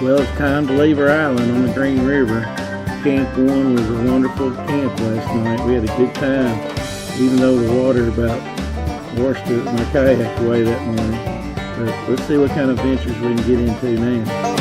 Well, it's time to leave our island on the Green River. Camp 1 was a wonderful camp last night. We had a good time, even though the water about washed my kayak away that morning. But let's see what kind of adventures we can get into now.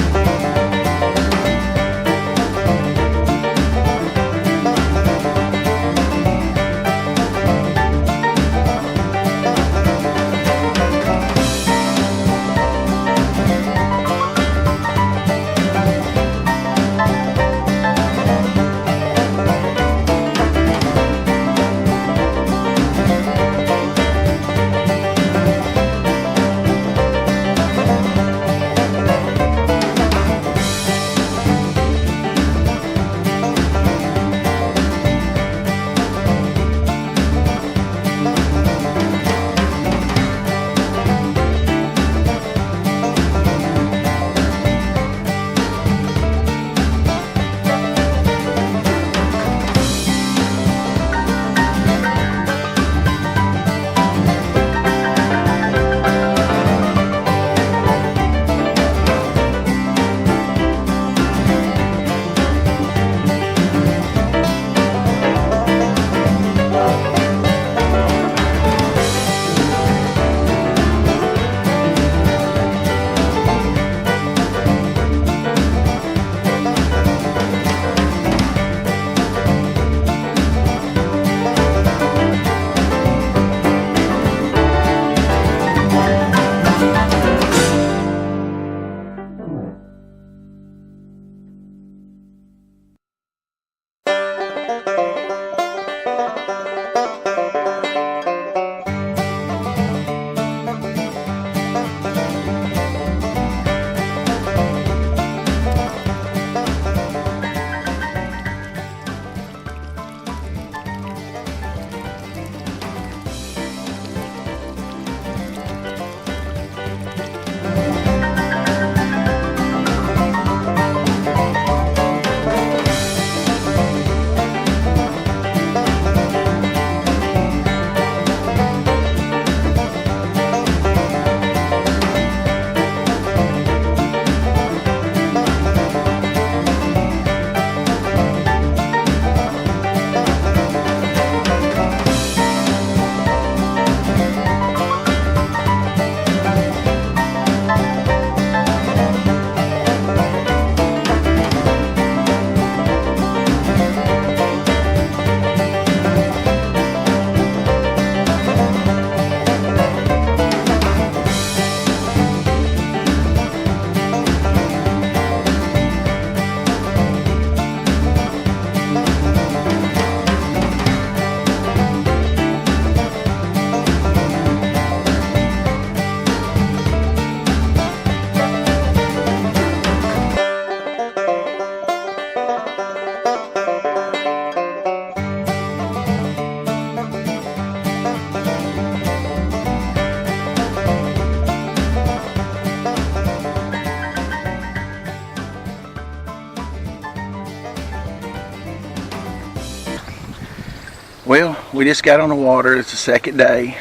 Well, we just got on the water. It's the second day.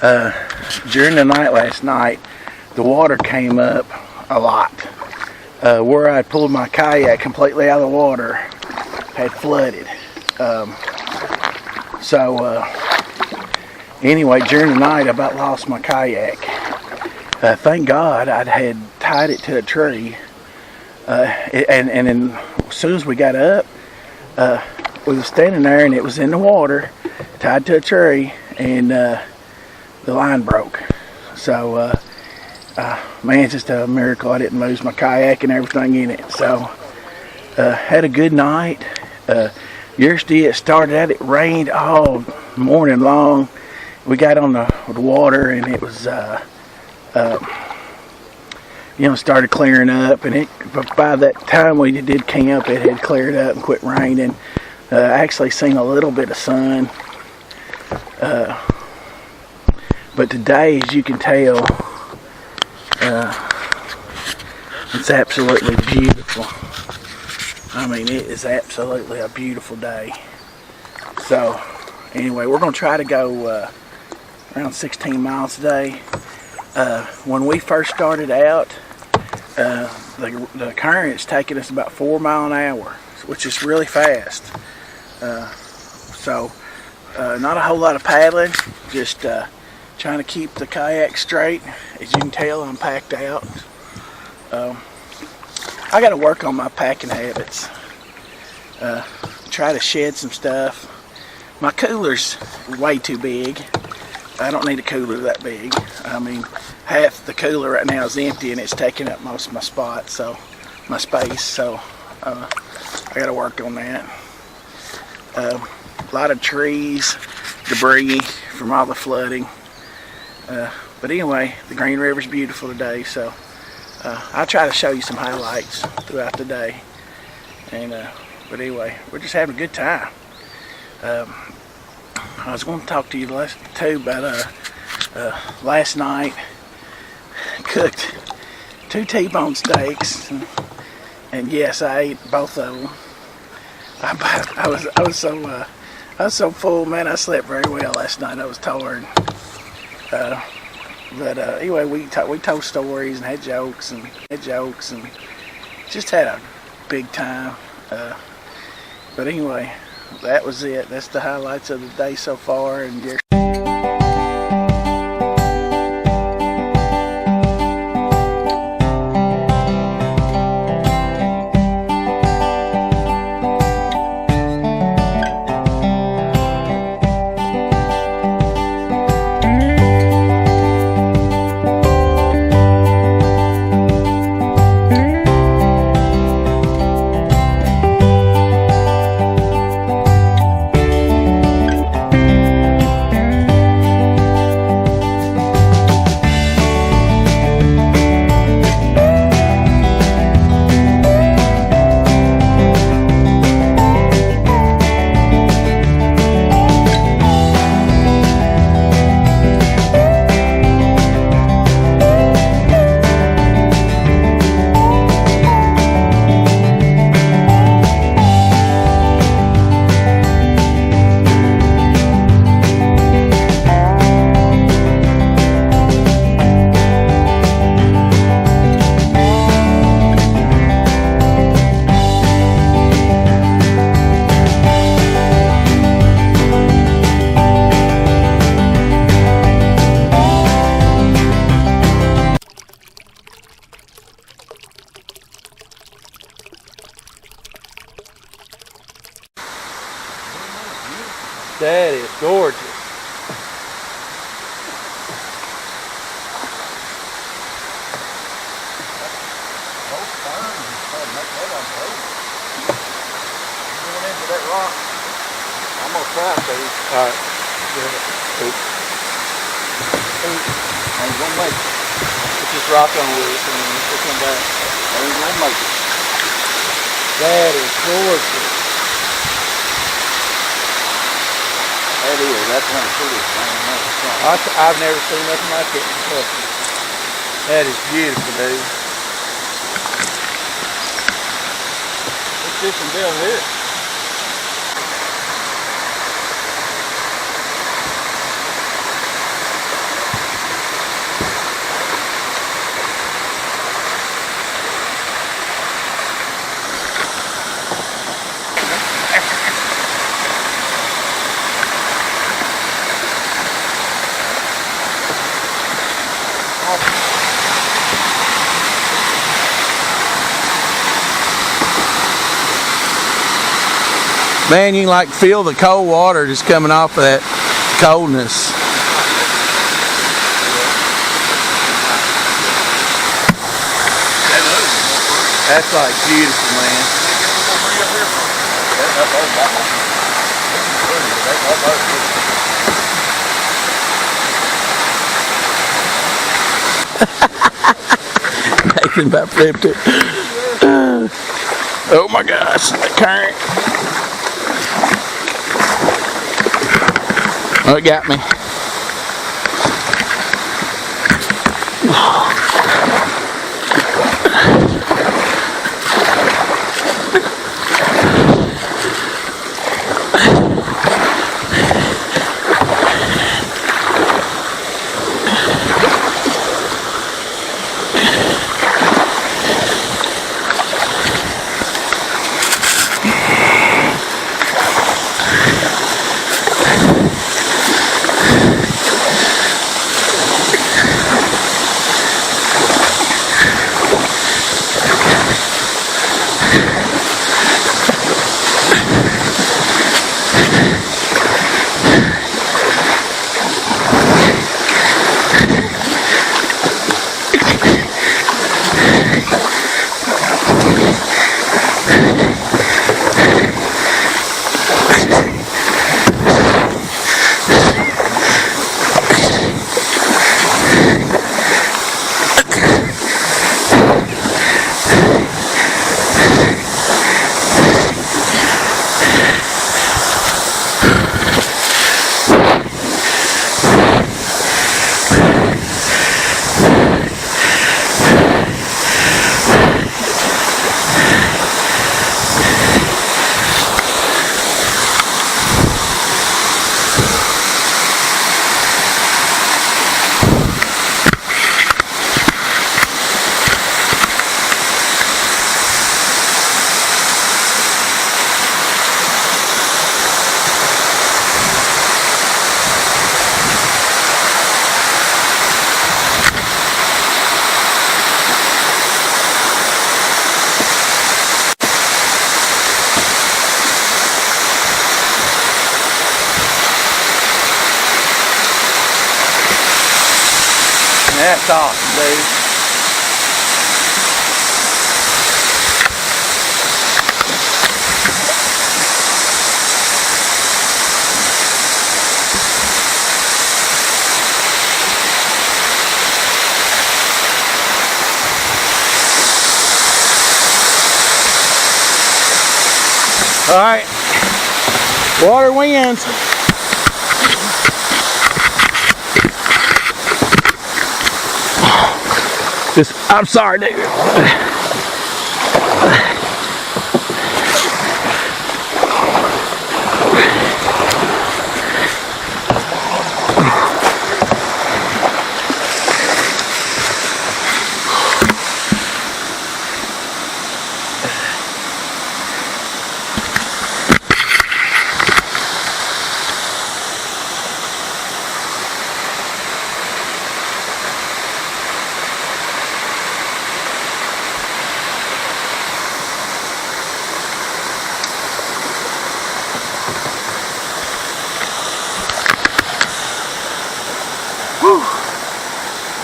During the night last night, the water came up a lot. Where I pulled my kayak completely out of the water had flooded. Anyway, during the night, I about lost my kayak. Thank God I had tied it to a tree. And then as soon as we got up, we were standing there and it was in the water, tied to a tree, and the line broke. So, man, it's just a miracle I didn't lose my kayak and everything in it. So, had a good night. Yesterday it started out, it rained all morning long. We got on the water and it was, started clearing up, and by that time we did camp, it had cleared up and quit raining. Actually seen a little bit of sun, but today, as you can tell, it's absolutely beautiful. I mean, it is absolutely a beautiful day. So anyway, we're going to try to go around 16 miles a day. When we first started out, the current's taking us about 4 miles an hour, which is really fast. So not a whole lot of paddling, just trying to keep the kayak straight. As you can tell, I'm packed out. I got to work on my packing habits. Try to shed some stuff. My cooler's way too big. I don't need a cooler that big. I mean, half the cooler right now is empty and it's taking up most of my spots, so my space. So I got to work on that. A lot of trees, debris from all the flooding. But anyway, the Green River's beautiful today, so I'll try to show you some highlights throughout the day. And but anyway, we're just having a good time. I was going to talk to you too about last night. Cooked 2 T-bone steaks, and yes, I ate both of them. I was so full, man. I slept very well last night. I was tired. But anyway, we told stories and had jokes and just had a big time. But anyway, that was it. That's the highlights of the day so far. And that is gorgeous. Going into that rock. I'm gonna try to. All right. Ain't gonna make it. Put this rock on with it and then we'll come back. Ain't gonna make it. That is gorgeous. That is. That's one of the prettiest things. I've never seen nothing like it. That is beautiful, dude. What's this one down here? Man, you can like feel the cold water just coming off of that coldness. That's like beautiful, man. Nathan about flipped it. Oh my gosh, the current. Oh, it got me. That's awesome, dude. All right, water wins. I'm sorry, dude.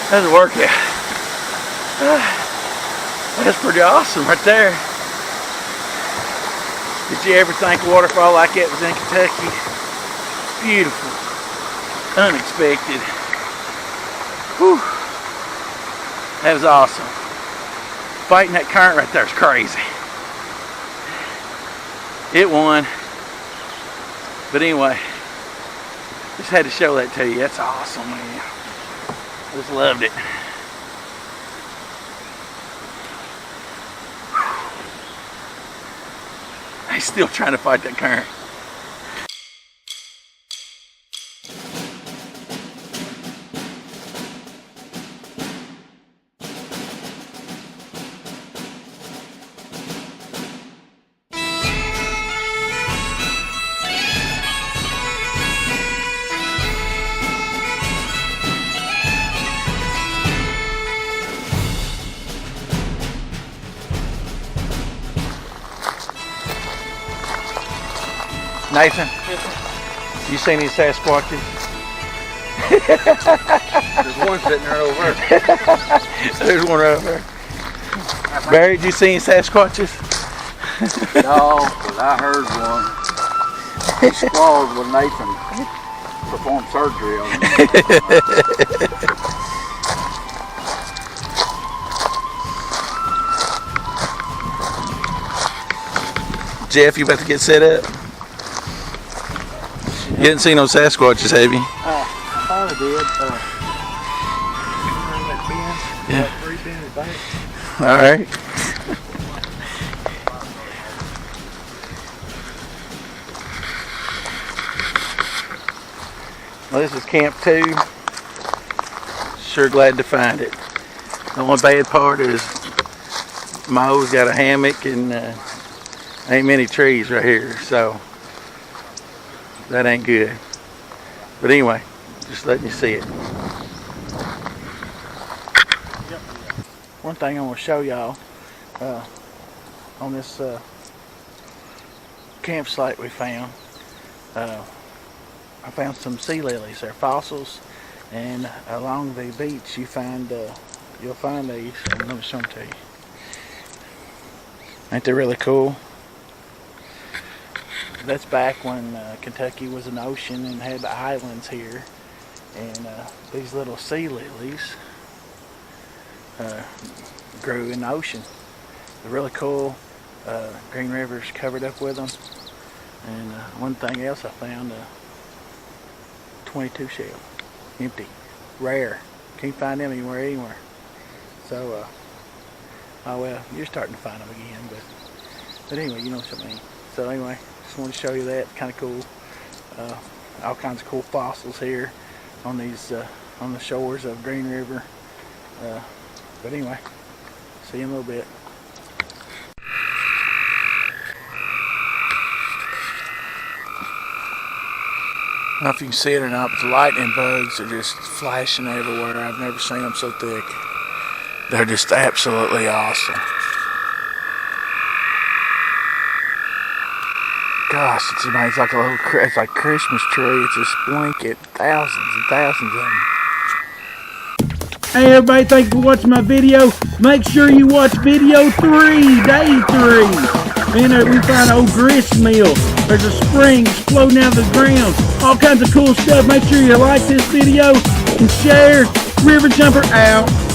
That's a workout. That's pretty awesome right there. Did you ever think a waterfall like that was in Kentucky? Beautiful. Unexpected. Whew. That was awesome. Fighting that current right there is crazy. It won. But anyway, just had to show that to you. That's awesome, man. Just loved it. He's still trying to fight that current. Nathan, you seen these Sasquatches? There's one sitting there over there. There's one right over there. Barry, did you see any Sasquatches? No, but I heard one. He squalled when Nathan performed surgery on him. Jeff, you about to get set up? You didn't see no Sasquatches, have you? I thought I did. Yeah. That 3 bends back. All right. Well, this is Camp 2. Sure glad to find it. The only bad part is Mo's got a hammock and ain't many trees right here, so that ain't good. But anyway, just letting you see it. One thing I want to show y'all on this campsite we found. I found some sea lilies. They're fossils, and along the beach you'll find these. Let me show them to you. Ain't they really cool? That's back when Kentucky was an ocean and had the islands here, and these little sea lilies grew in the ocean. They're really cool. Green River's covered up with them. And one thing else I found, 22 shell, empty. rare. Can't find them anywhere. So, oh well, you're starting to find them again, but anyway, you know what I mean. So anyway, just wanted to show you that. Kind of cool. All kinds of cool fossils here on these on the shores of Green River. But anyway, see you in a little bit. I don't know if you can see it or not, but the lightning bugs are just flashing everywhere. I've never seen them so thick. They're just absolutely awesome. Gosh, it's amazing. It's like a little, it's like a Christmas tree. It's just blanket, thousands and thousands of them. Hey everybody, thanks for watching my video. Make sure you watch video 3, day 3. Man, we find old grist mill. There's a spring floating out of the ground. All kinds of cool stuff. Make sure you like this video and share. River Jumper out.